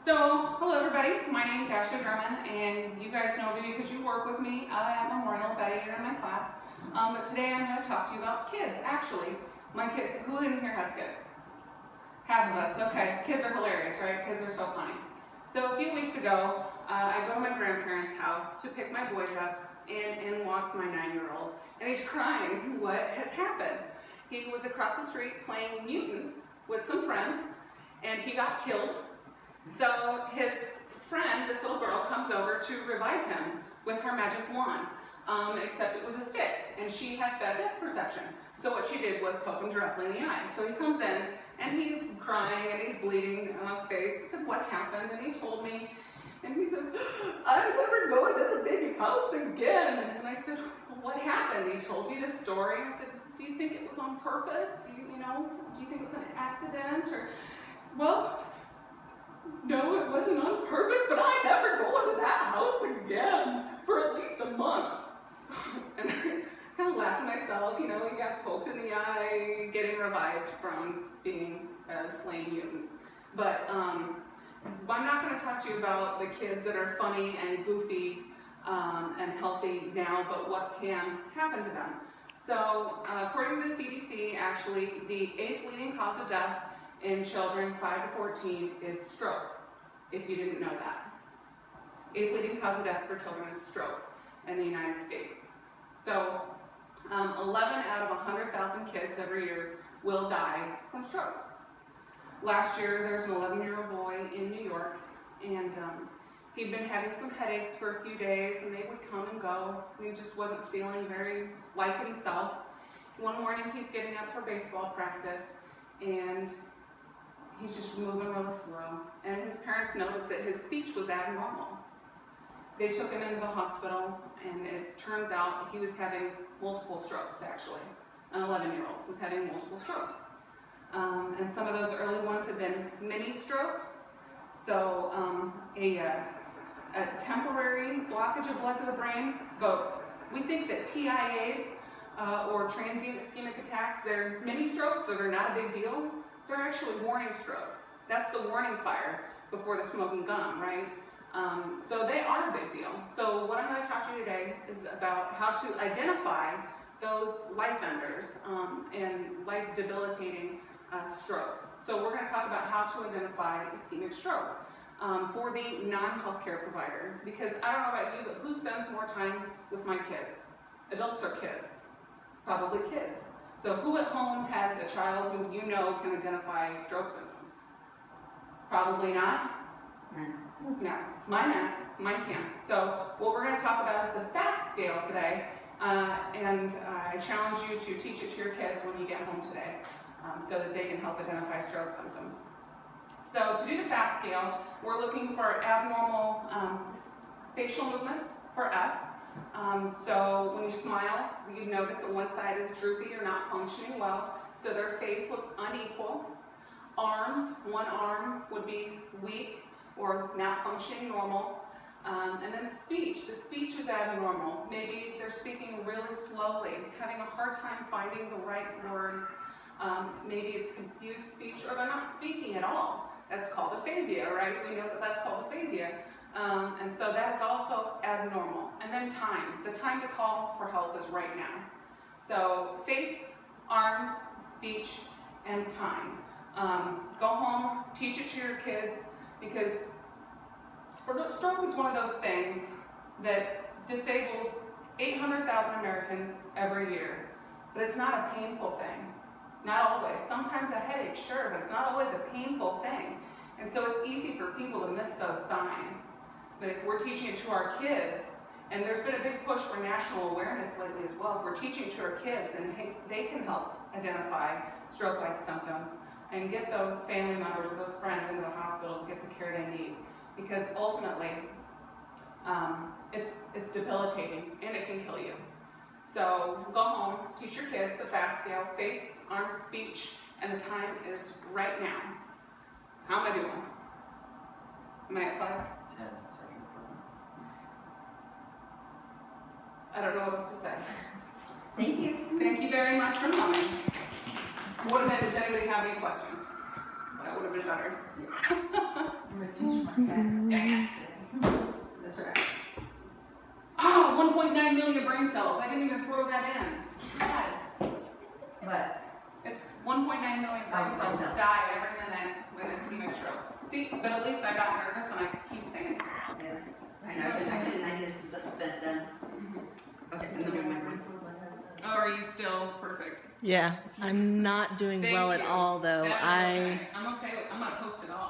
So, hello everybody, my name is Ashley Drummond, and you guys know me because you work with me at Memorial, Betty, you're in my class. But today I'm going to talk to you about kids. Actually, my kid, who in here has kids? Half of us, okay. Kids are hilarious, right? Kids are so funny. So a few weeks ago, I go to my grandparents' house to pick my boys up, and in walks my 9-year-old, and he's crying. What has happened? He was across the street playing mutants with some friends, and he got killed. So his friend, this little girl, comes over to revive him with her magic wand, except it was a stick, and she has bad depth perception. So what she did was poke him directly in the eye. So he comes in, and he's crying, and he's bleeding on his face. He said, "What happened?" And he told me, and he says, "I'm never going to the big house again." And I said, "Well, what happened?" He told me this story. I said, "Do you think it was on purpose? Do you think it was an accident?" Or, "Well, no, it wasn't on purpose, but I never go into that house again for at least a month." So, and I kind of laughed to myself, he got poked in the eye, getting revived from being a slain mutant. But I'm not going to talk to you about the kids that are funny and goofy and healthy now, but what can happen to them. So, according to the CDC, actually, the 8th leading cause of death in children 5 to 14 is stroke, if you didn't know that. 8th leading cause of death for children is stroke in the United States. So 11 out of 100,000 kids every year will die from stroke. Last year there was an 11-year-old boy in New York, and he'd been having some headaches for a few days, and they would come and go, and he just wasn't feeling very like himself. One morning he's getting up for baseball practice, and he's just moving really slow, and his parents noticed that his speech was abnormal. They took him into the hospital, and it turns out he was having multiple strokes, actually. An 11-year-old was having multiple strokes. And some of those early ones had been mini strokes, so a temporary blockage of blood to the brain, but we think that TIAs, or transient ischemic attacks, they're mini strokes, so they're not a big deal. They're actually warning strokes. That's the warning fire before the smoking gun, right? So they are a big deal. So what I'm going to talk to you today is about how to identify those life enders and life debilitating strokes. So we're going to talk about how to identify ischemic stroke for the non-healthcare provider. Because I don't know about you, but who spends more time with my kids? Adults or kids? Probably kids. So who at home has a child who you know can identify stroke symptoms? Probably not. No, mine can't. So what we're going to talk about is the FAST scale today, and I challenge you to teach it to your kids when you get home today, so that they can help identify stroke symptoms. So to do the FAST scale, we're looking for abnormal facial movements for F. So when you smile, you notice that one side is droopy or not functioning well, so their face looks unequal. Arms, one arm would be weak or not functioning normal. And then speech. The speech is abnormal. Maybe they're speaking really slowly, having a hard time finding the right words. Maybe it's confused speech, or they're not speaking at all. That's called aphasia, right? We know that that's called aphasia. And so that is also abnormal. And then time. The time to call for help is right now. So face, arms, speech, and time. Go home, teach it to your kids, because stroke is one of those things that disables 800,000 Americans every year. But it's not a painful thing. Not always. Sometimes a headache, sure, but it's not always a painful thing. And so it's easy for people to miss those signs. But if we're teaching it to our kids, and there's been a big push for national awareness lately as well, if we're teaching it to our kids, then hey, they can help identify stroke-like symptoms and get those family members or those friends into the hospital to get the care they need. Because ultimately, it's debilitating and it can kill you. So go home, teach your kids the FAST scale, face, arms, speech, and the time is right now. How am I doing? Am I at 5? 10 seconds left. I don't know what else to say. Thank you. Thank you very much for coming. Does anybody have any questions? That would have been better. gonna teach my cat. Dang it. That's right. Oh, 1.9 million brain cells. I didn't even throw that in. God. What? It's 1.9 million brain Oh, cells okay. die every minute with ischemic stroke. See, but at least I got nervous and I keep saying stop. Yeah. I know. I just spent them. Okay. I'm gonna make one. Oh, are you still perfect? Yeah, I'm not doing Thank well you. at all though. That is okay. I'm okay. I'm gonna post it all.